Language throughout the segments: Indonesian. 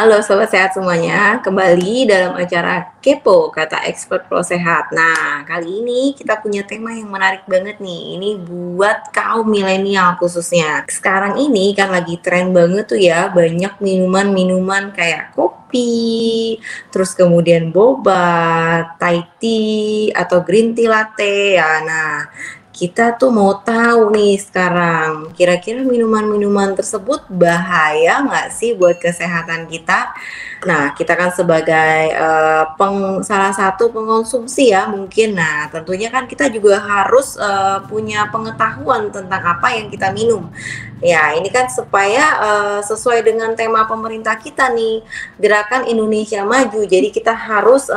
Halo sobat sehat semuanya, kembali dalam acara Kepo, kata expert pro sehat. Nah, kali ini kita punya tema yang menarik banget nih. Ini buat kaum milenial khususnya. Sekarang ini kan lagi tren banget tuh ya, banyak minuman-minuman kayak kopi, terus kemudian boba, Thai tea, atau green tea latte ya. Nah, kita tuh mau tahu nih sekarang, kira-kira minuman-minuman tersebut bahaya nggak sih buat kesehatan kita? Nah, kita kan sebagai salah satu pengonsumsi ya mungkin. Nah, tentunya kan kita juga harus punya pengetahuan tentang apa yang kita minum. Ya, ini kan supaya sesuai dengan tema pemerintah kita nih, Gerakan Indonesia Maju. Jadi kita harus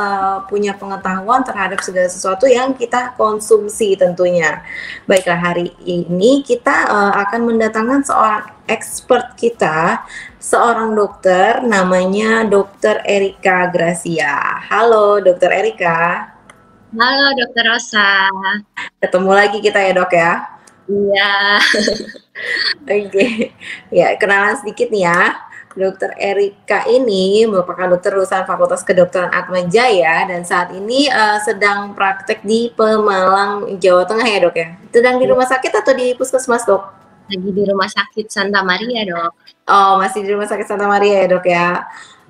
punya pengetahuan terhadap segala sesuatu yang kita konsumsi tentunya. Baiklah, hari ini kita akan mendatangkan seorang expert kita, seorang dokter namanya Dokter Erika Gracia. Halo, Dokter Erika. Halo Dokter Rosa. Ketemu lagi kita ya, Dok ya. Iya. Oke, ya kenalan sedikit nih ya. Dokter Erika ini merupakan dokter lulusan Fakultas Kedokteran Atma Jaya dan saat ini sedang praktek di Pemalang, Jawa Tengah ya dok ya? Sedang di rumah sakit atau di puskesmas dok? Lagi di Rumah Sakit Santa Maria dok. Oh masih di Rumah Sakit Santa Maria ya dok ya?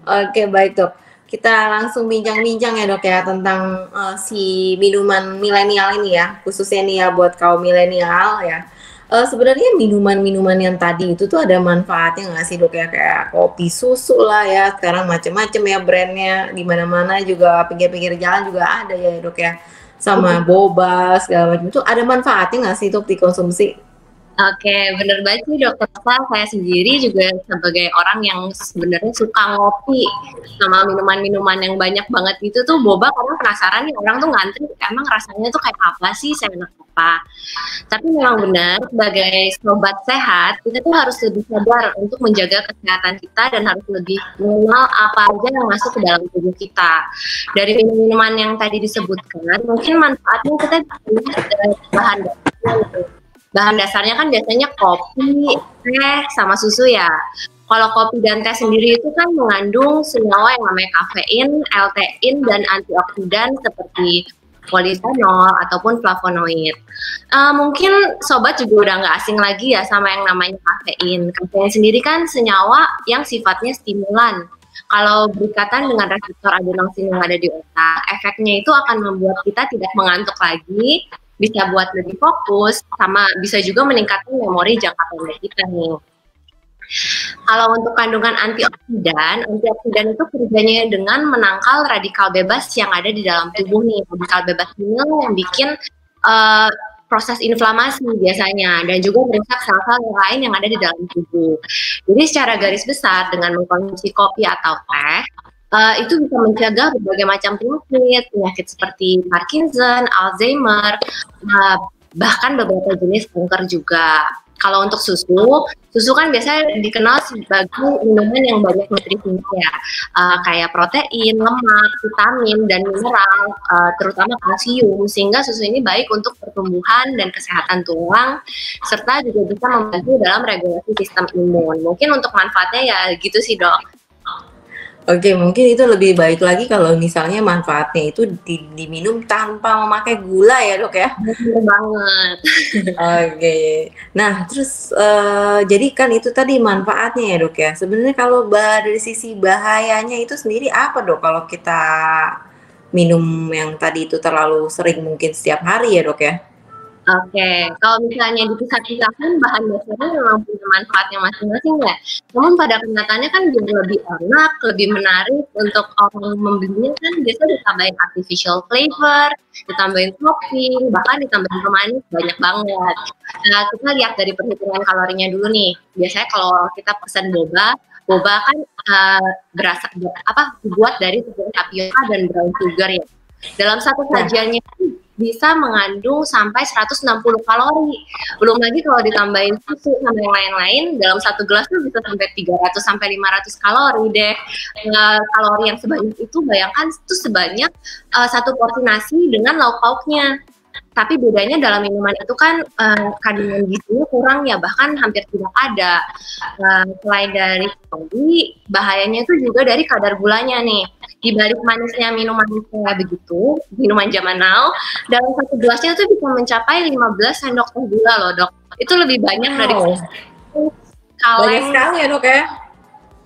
Oke baik dok. Kita langsung bincang-bincang ya dok ya tentang si minuman milenial ini ya, khususnya nih ya buat kaum milenial ya. Sebenarnya minuman-minuman yang tadi itu tuh ada manfaatnya nggak sih dok ya, kayak kopi susu lah ya, sekarang macem-macem ya brandnya, di mana-mana juga pinggir-pinggir jalan juga ada ya dok ya, sama boba segala macam itu ada manfaatnya nggak sih dok dikonsumsi? Oke, bener banget sih Dokter Rosa. Saya sendiri juga sebagai orang yang sebenarnya suka ngopi sama minuman-minuman yang banyak banget itu tuh boba, karena penasaran nih orang tuh ngantri emang rasanya tuh kayak apa sih, seenak apa. Tapi memang benar sebagai sobat sehat kita tuh harus lebih sadar untuk menjaga kesehatan kita dan harus lebih mengenal apa aja yang masuk ke dalam tubuh kita. Dari minuman yang tadi disebutkan, mungkin manfaatnya kita bisa lihat dari bahan dasarnya. Bahan dasarnya kan biasanya kopi, teh, sama susu ya. Kalau kopi dan teh sendiri itu kan mengandung senyawa yang namanya kafein, L-tein, dan antioksidan seperti polifenol ataupun flavonoid. Mungkin sobat juga udah nggak asing lagi ya sama yang namanya kafein. Kafein sendiri kan senyawa yang sifatnya stimulan. Kalau berikatan dengan reseptor adenosin yang ada di otak, efeknya itu akan membuat kita tidak mengantuk lagi, bisa buat lebih fokus, sama bisa juga meningkatkan memori jangka pendek kita nih. Kalau untuk kandungan antioksidan itu kerjanya dengan menangkal radikal bebas yang ada di dalam tubuh nih. Radikal bebas ini yang bikin proses inflamasi biasanya, dan juga merusak sel-sel lain yang ada di dalam tubuh. Jadi secara garis besar dengan mengkonsumsi kopi atau teh, itu bisa mencegah berbagai macam penyakit seperti Parkinson, Alzheimer, bahkan beberapa jenis kanker juga. Kalau untuk susu kan biasanya dikenal sebagai minuman yang banyak nutrisinya ya, kayak protein, lemak, vitamin, dan mineral, terutama kalsium, sehingga susu ini baik untuk pertumbuhan dan kesehatan tulang, serta juga bisa membantu dalam regulasi sistem imun. Mungkin untuk manfaatnya ya gitu sih dok. Oke, mungkin itu lebih baik lagi kalau misalnya manfaatnya itu diminum tanpa memakai gula ya dok ya? Bener banget. Oke. Nah, terus jadi kan itu tadi manfaatnya ya dok ya. Sebenarnya kalau dari sisi bahayanya itu sendiri apa dok kalau kita minum yang tadi itu terlalu sering mungkin setiap hari ya dok ya? Oke, kalau misalnya dipisah-pisahkan bahan dasarnya memang punya manfaatnya masing-masing ya. Namun pada kenyataannya kan jadi lebih enak, lebih menarik untuk orang membelinya kan biasanya ditambahin artificial flavor, ditambahin topping, bahkan ditambahin pemanis banyak banget. Nah, kita lihat dari perhitungan kalorinya dulu nih. Biasanya kalau kita pesan boba kan dibuat dari tepung tapioka dan brown sugar ya. Dalam satu sajiannya bisa mengandung sampai 160 kalori. Belum lagi kalau ditambahin susu sama yang lain-lain, dalam satu gelas tuh bisa sampai 300 sampai 500 kalori deh. Kalori yang sebanyak itu bayangkan itu sebanyak satu porsi nasi dengan lauk pauknya. Tapi bedanya dalam minuman itu kan kandungan gizinya kurang ya, bahkan hampir tidak ada. Selain dari kalori, bahayanya itu juga dari kadar gulanya nih. Di balik manisnya minuman kayak begitu, minuman zaman now, dalam satu gelasnya itu bisa mencapai 15 sendok teh gula loh dok. Itu lebih banyak dari banyak sekali ya dok ya.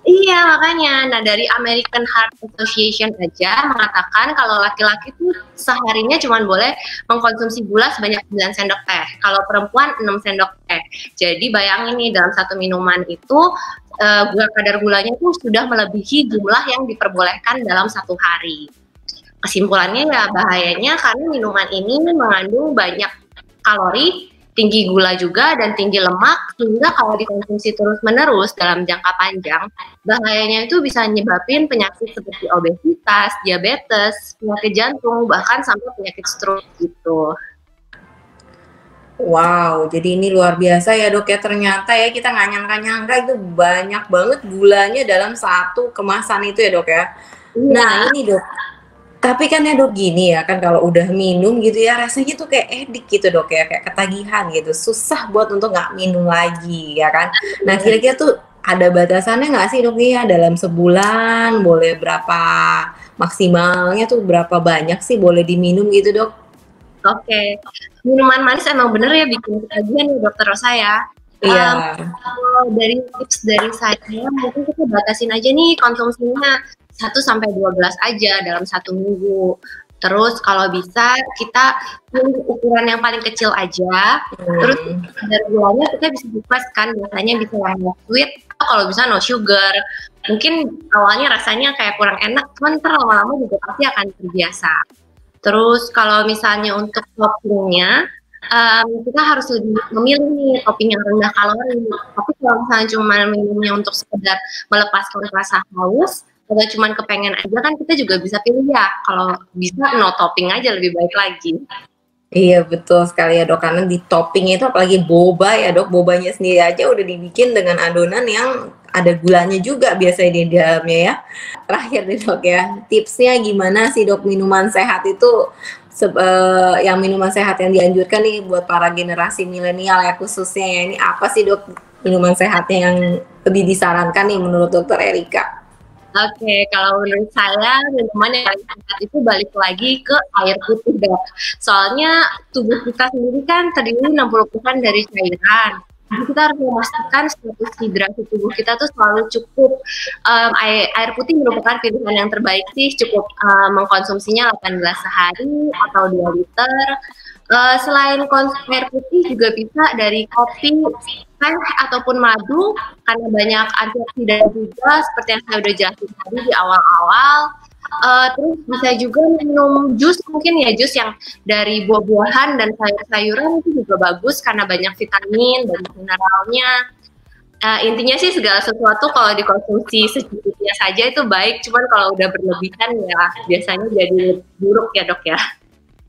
Iya makanya, nah dari American Heart Association aja mengatakan kalau laki-laki tuh seharinya cuma boleh mengkonsumsi gula sebanyak 9 sendok teh, kalau perempuan 6 sendok teh. Jadi bayangin nih dalam satu minuman itu kadar gulanya tuh sudah melebihi jumlah yang diperbolehkan dalam satu hari. Kesimpulannya ya bahayanya karena minuman ini mengandung banyak kalori, tinggi gula juga, dan tinggi lemak, sehingga kalau dikonsumsi terus-menerus dalam jangka panjang, bahayanya itu bisa nyebabin penyakit seperti obesitas, diabetes, penyakit jantung, bahkan sampai penyakit stroke gitu. Wow, jadi ini luar biasa ya dok ya, ternyata ya kita nggak nyangka-nyangka itu banyak banget gulanya dalam satu kemasan itu ya dok ya. Nah ini dok, tapi kan ya dok gini ya kan kalau udah minum gitu ya rasanya tuh kayak edik gitu dok ya, kayak ketagihan gitu, susah buat untuk nggak minum lagi ya kan. Nah kira-kira tuh ada batasannya nggak sih dok ya, dalam sebulan boleh berapa, maksimalnya tuh berapa banyak sih boleh diminum gitu dok? Oke, minuman manis emang bener ya bikin ketagihan ya dokter Rosa ya. Iya. Kalau dari tips dari saya mungkin kita batasin aja nih konsumsinya 1-12 aja dalam 1 minggu. Terus kalau bisa kita pilih ukuran yang paling kecil aja. Terus dari gulanya kita bisa request kan, biasanya bisa yang no sweet atau kalau bisa no sugar. Mungkin awalnya rasanya kayak kurang enak, cuman ntar lama-lama juga pasti akan terbiasa. Terus kalau misalnya untuk toppingnya, kita harus lebih memilih nih topping yang rendah kalori. Tapi kalau misalnya cuma minumnya untuk sekedar melepaskan rasa haus, atau cuma kepengen aja kan kita juga bisa pilih ya. Kalau bisa no topping aja lebih baik lagi. Iya betul sekali ya dok, karena di topping itu apalagi boba ya dok, bobanya sendiri aja udah dibikin dengan adonan yang ada gulanya juga biasanya di dalamnya ya. Terakhir nih dok ya, tipsnya gimana sih dok minuman sehat itu, yang minuman sehat yang dianjurkan nih buat para generasi milenial ya khususnya ya, ini apa sih dok minuman sehatnya yang lebih disarankan nih menurut dokter Erika? Oke, kalau menurut saya minuman yang paling sehat itu balik lagi ke air putih dok. Soalnya tubuh kita sendiri kan terdiri 60% dari cairan. Jadi kita harus memastikan status hidrasi tubuh kita tuh selalu cukup. Air putih merupakan pilihan yang terbaik sih, cukup mengkonsumsinya 18 sehari atau 2 liter. Selain konsumsi air putih juga bisa dari kopi, teh ataupun madu karena banyak antioksidan juga seperti yang saya udah jelasin tadi di awal-awal. Terus bisa juga minum jus, mungkin ya jus yang dari buah-buahan dan sayur-sayuran itu juga bagus karena banyak vitamin dan mineralnya. Intinya sih segala sesuatu kalau dikonsumsi secukupnya saja itu baik, cuman kalau udah berlebihan ya biasanya jadi buruk ya dok ya.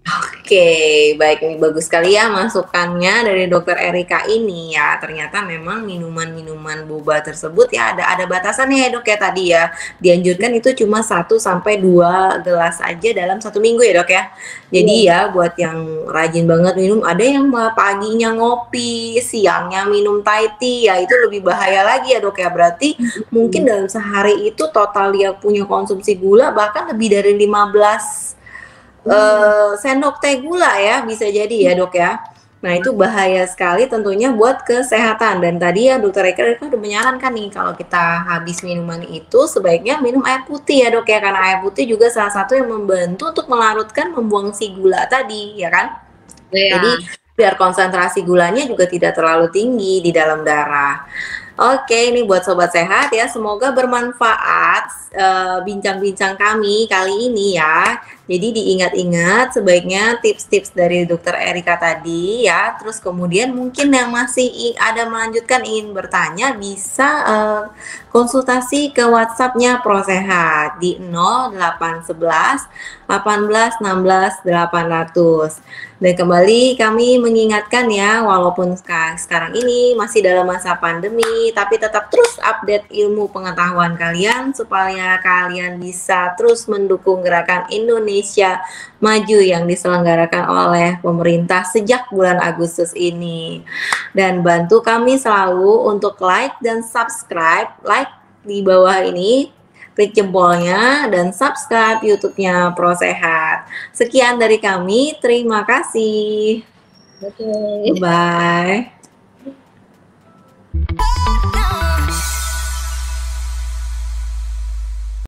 Oke, baik, ini bagus sekali ya masukannya dari dokter Erika ini ya. Ternyata memang minuman-minuman boba tersebut ya ada batasannya ya dok ya tadi ya. Dianjurkan itu cuma 1-2 gelas aja dalam 1 minggu ya dok ya. Jadi ya buat yang rajin banget minum, ada yang paginya ngopi, siangnya minum Thai tea ya, itu lebih bahaya lagi ya dok ya. Berarti mungkin dalam sehari itu total dia punya konsumsi gula bahkan lebih dari 15 sendok teh gula ya, bisa jadi ya dok ya. Nah itu bahaya sekali tentunya buat kesehatan. Dan tadi ya dokter Eka udah menyarankan nih kalau kita habis minuman itu sebaiknya minum air putih ya dok ya, karena air putih juga salah satu yang membantu untuk melarutkan, membuang si gula tadi ya kan. Jadi biar konsentrasi gulanya juga tidak terlalu tinggi di dalam darah. Oke, ini buat sobat sehat ya, semoga bermanfaat bincang-bincang kami kali ini ya. Jadi diingat-ingat sebaiknya tips-tips dari dokter Erika tadi ya. Terus kemudian mungkin yang masih ada melanjutkan ingin bertanya bisa konsultasi ke WhatsApp-nya ProSehat di 0811 18 16 800. Dan kembali kami mengingatkan ya, walaupun sekarang ini masih dalam masa pandemi, kami, tapi tetap terus update ilmu pengetahuan kalian supaya kalian bisa terus mendukung gerakan Indonesia Maju yang diselenggarakan oleh pemerintah sejak bulan Agustus ini. Dan bantu kami selalu untuk like dan subscribe, like di bawah ini, klik jempolnya dan subscribe YouTube-nya Pro Sehat. Sekian dari kami, terima kasih. Oke. Bye.